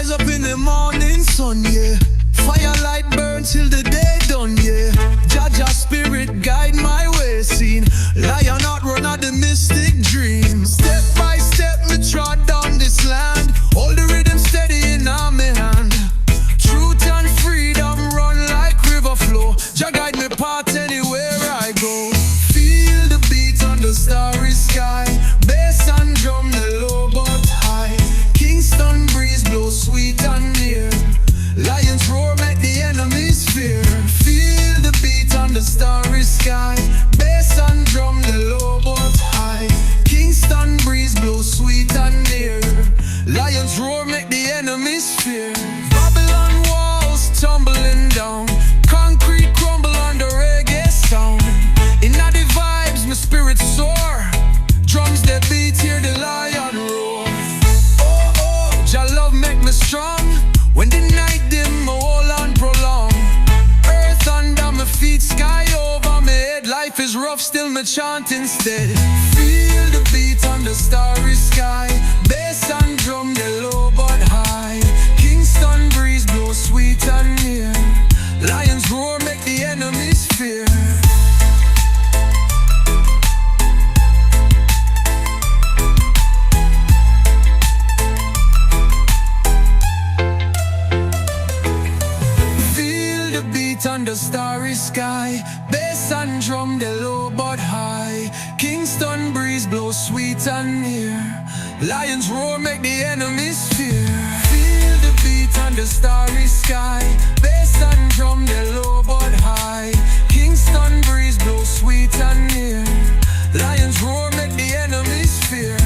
rise up in the morning sun, yeah. Firelight burn till the day done, yeah. Jaja spirit guide my way, seen lion out run out the mystic dream. Step by step me trod down this land, hold the rhythm steady in my hand. Truth and freedom run like river flow, Jah guide me path anywhere I go. Feel the beat on the starry sky, bass and drum the low but high. Kingston breeze blow sweet and near, lions roar make the enemies fear. Feel the beat on the starry sky, bass and drum the low but high. Kingston breeze blow sweet and near, lions roar make the enemies fear. Babylon walls tumbling down, concrete crumble under reggae sound. Inna the vibes my spirit soar, drums that beat hear the lion roar. Oh oh, Jah love make me strong, when the night dim my hold on prolong. Earth under my feet, sky over my head. Life is rough, still me chant instead. Feel the beat on the starry sky, bass and drum the low but high. Kingston breeze blow sweet and near, lions roar make the enemies fear. On the starry sky, bass and drum the low but high. Kingston breeze blow sweet and near, lions roar make the enemies fear. Feel the beat on the starry sky, bass and drum the low but high. Kingston breeze blow sweet and near, lions roar make the enemies fear.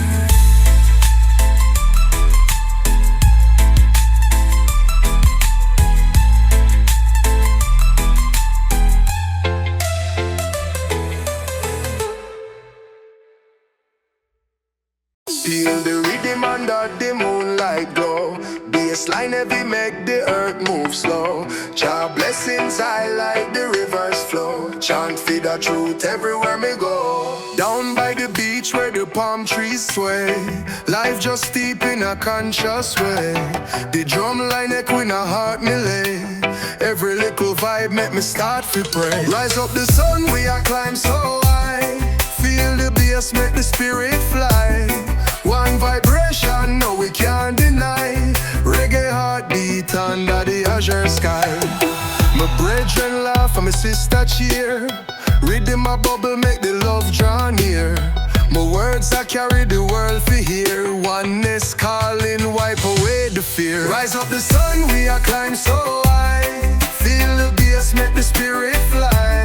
Feel the rhythm under the moonlight glow, bassline heavy make the earth move slow. Jah blessings high like the rivers flow, chant for the truth everywhere me go. Down by the beach where the palm trees sway, life just deep in a conscious way. The drum line echo in a heart me lay, every little vibe make me start to pray. Rise up the sun we a climb so high, feel the bass make the spirit fly. One vibration, no we can't deny, reggae heartbeat under the azure sky. My brethren laugh and my sister cheer, rhythm a bubble make the love draw near. My words I carry the world for hear, oneness calling wipe away the fear. Rise up the sun we a climb so high, feel the bass make the spirit fly.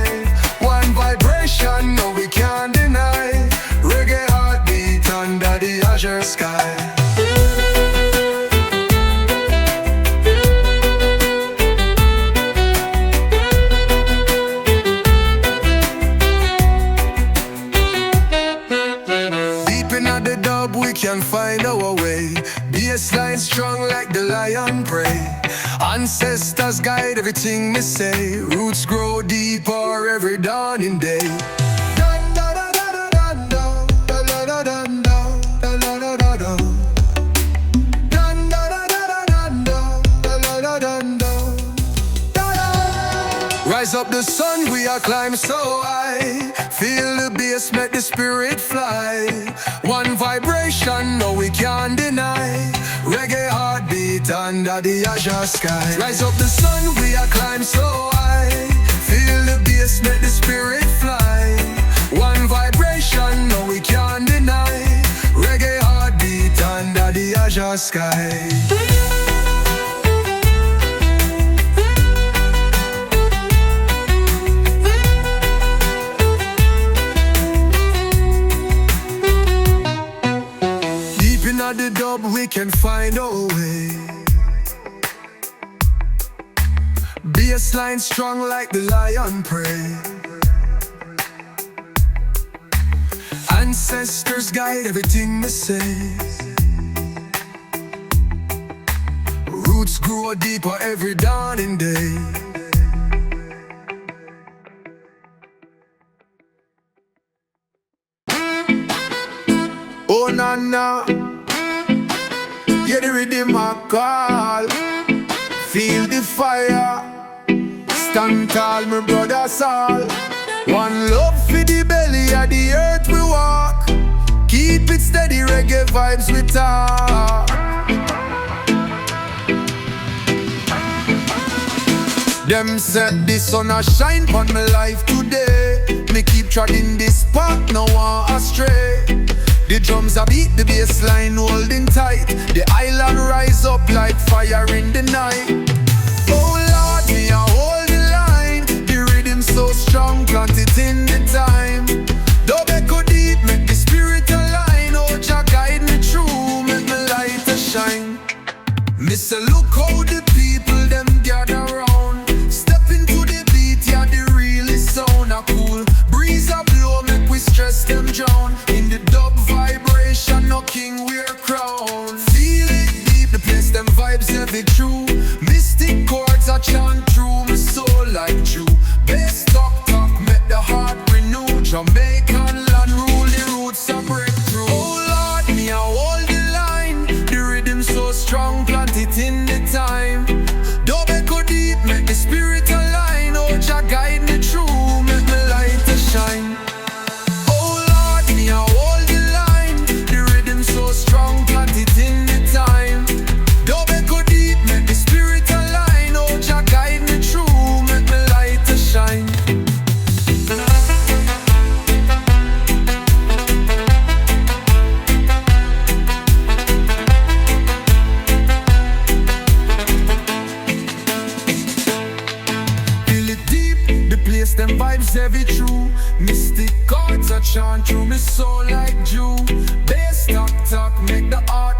One vibration, no we can't deny, reggae heartbeat under the azure sky. Deep in the dub we can find our way, bassline strong like the lion prey. Ancestors guide everything me say, roots grow deeper every dawning day. Rise up the sun we a climb so high, feel the bass make the spirit fly. One vibration no we can't deny, reggae heartbeat under the azure sky. Rise up the sun we a climb so high, feel the bass make the spirit fly. One vibration no we can't deny, reggae heartbeat under the azure sky. The dub we can find our way, bassline strong like the lion prey. Ancestors guide everything we say, roots grow deeper every dawning day. Oh na na, yeah, the rhythm I call. fire. Stand tall, my brothers all. One love for the belly of the earth we walk. Keep it steady, reggae vibes we talk. Them said the sun a shine on my life today. Me keep trotting this path, no one astray. The drums a beat, the bass line holding tight. The island rise up like fire in the night. Oh Lord, me a hold the line. The rhythm so strong, plant it in the time. Don't echo deep, make the spirit align. Oh Jah guide me through, make my light a shine. Me say look how the people them gather round. Step into the beat, yeah the really sound a cool. Breeze a blow, make we stress them drown. In the dub vibration, no king wear crown. Feel it deep, the place them vibes heavy true. Mystic chords a chant through my soul like you. Bass talk talk, make the heart renew. Jamaican land rule, the roots a breakthrough. Oh Lord, me a hold the line. The rhythm so strong, plant it in the time. Don't echo deep, make the spirit align. Oh Jah guide me through, make my light to shine. Oh Lord, me a hold the line. The rhythm so strong, plant it in the time. Don't echo deep, make the spirit align. Oh Jah guide me through, make my light to shine. Feel it deep, the place them vibes heavy true. Mystic chords a chant through me soul like Jew. Bass talk talk, make the heart